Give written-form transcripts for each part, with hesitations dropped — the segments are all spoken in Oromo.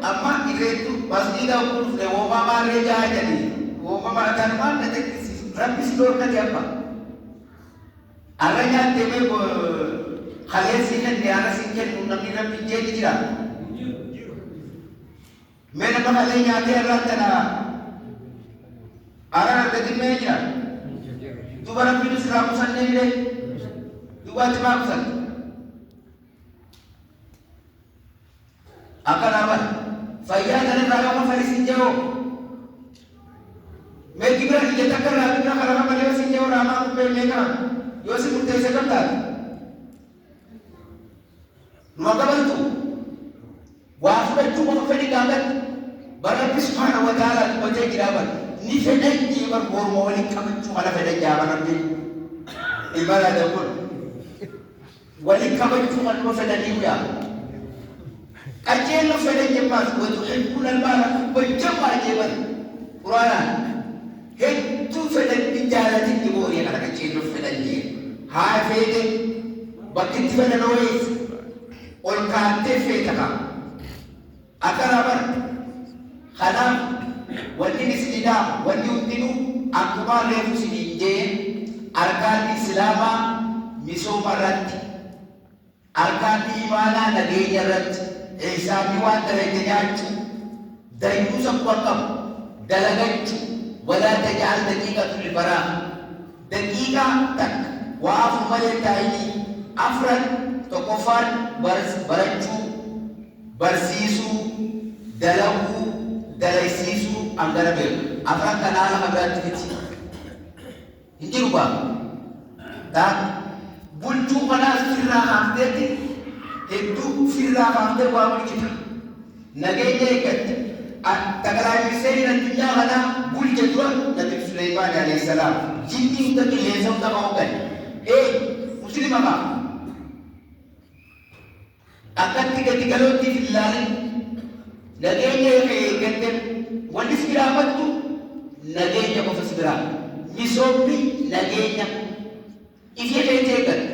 amma ireetu masjiida kuufne uumamaa reejaa jedhanii uumamaa tanumaan na tekkisiisu rabbis doorkati amma arra nyaattee mee kaleessii kenne ana siin kennu namni rabbi jeeti jira mee nama kalee nyaatee irraa tana ara argatin mee jira duba rabbiin israa kusannee jire dubaatti maa kusanne akana bar fayyaa kanarraa gama farisin jehoo mee gibira ija takkarraa gibira karama malee yoo sin jehoo raamaa kubbee meeqaa yoo si murteesse kam taate numa qabantu waa fudhachuu qofa fedhi gaafatti bara rabbi subhaanahu wa ta'aalaa dubbatee jira bar ni fedhan jiibar morma waliin qabachuu mala fedhan jaaban rabbi imala dabun waliin qabachuu maluma fedhanii yaa أجل فلان جماعة وتحبون المال والجماعة جبل قرآن هدو فلان بجالة الجمهورية على أجل فلان جيل هاي فيدي بكت فلان ويس والكاتب فيتها أكرامر خلام والدين الإسلام والدين أكبر لفسدين جين أركان الإسلام مسوم الرد أركان إيمانا نجين الرد إحساني وان تريدنياتو دايوس أقوكم دلغتو ولا تجعل دقيقة للفراغ دقيقة تك وعف ملي تايني أفرد تقفان برجو برسيسو دلغو دليسيسو أمدربيل أفرد كنالا مبرد تفتي هنجي ربا تاك بلجو خلاص فرنا خافتي hedduu firraa baaftee waa mul'ita nageenya eeggatti tagalaajirseen addunyaa kanaa bulche dura nabi Suleymaan alayhi salaam jinni hunda qilleensa hunda qabuudhaan muslima qaba akkatti gadi galootti filaalee nageenya eeggatte wanni si biraafattu nageenya qofa si biraa misoomni nageenya ifee keetti eeggatte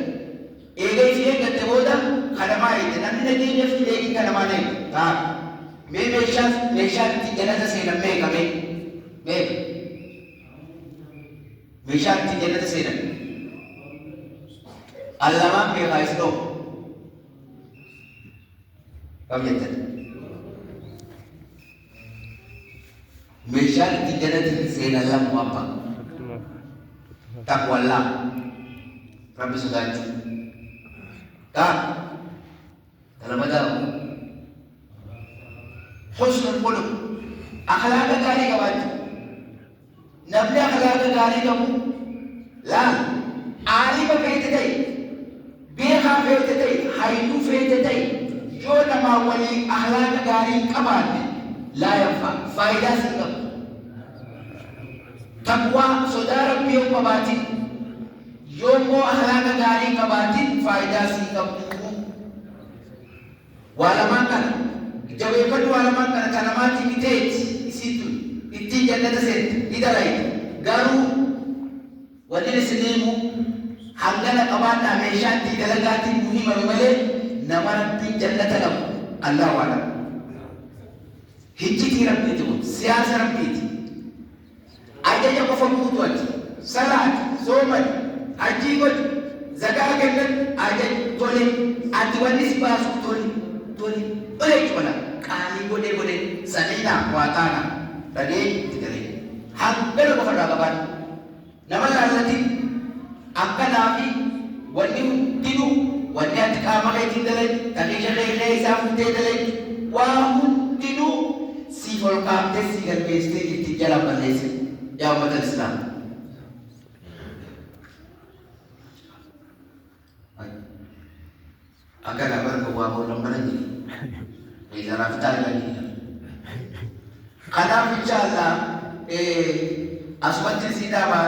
eega ifee eeggatte booda خدمة إذا نحن نجينا في ليك خدمة نه ها مي ميشان تيجنا تسينا مي كمي مي ميشان تيجنا تسينا الله ما في خايس لو كم يتر ميشان تيجنا تسينا الله موابا تقوى الله رب سبحانه لما داو حسن الخلق أخلاق غاري كبات نبلي أخلاق غاري كبو لا عالم فيتتي بيخا فيتتي حيلو فيتتي جو نما ولي أخلاق غاري كبات لا ينفع فايدة سنغم تقوى صدى ربي وقباتي يوم أخلاق غاري كبات فايدة سنغم walaman kana jabeeffadhu walaman kana kanamaatti miteeti isitu itti jannata seente idalay garuu wanni isiniimu hangana qabaadhaa meeshaatti dalagaatti muhima malee nama rabbiin jannata qabu Allah waala hijjitii rabbiiti kun siyaasa rabbiiti ajaja qofa guutuuti salaati soomati hajjii godhi zakaa kennan ajaj tole ati wanni si baasu tole toli oleh cuma kali bode sanina kuatana tadi tidak hampir berapa nama lalati akan nabi wani tidu wani atika makai tidalai tadi jadi ini sahaja tidalai wahun tidu si volkam si galbeste di jalan Malaysia ya umat Islam agar kabar kewabu lembar ini Izara fitar lagi karena bicara aswati sida ba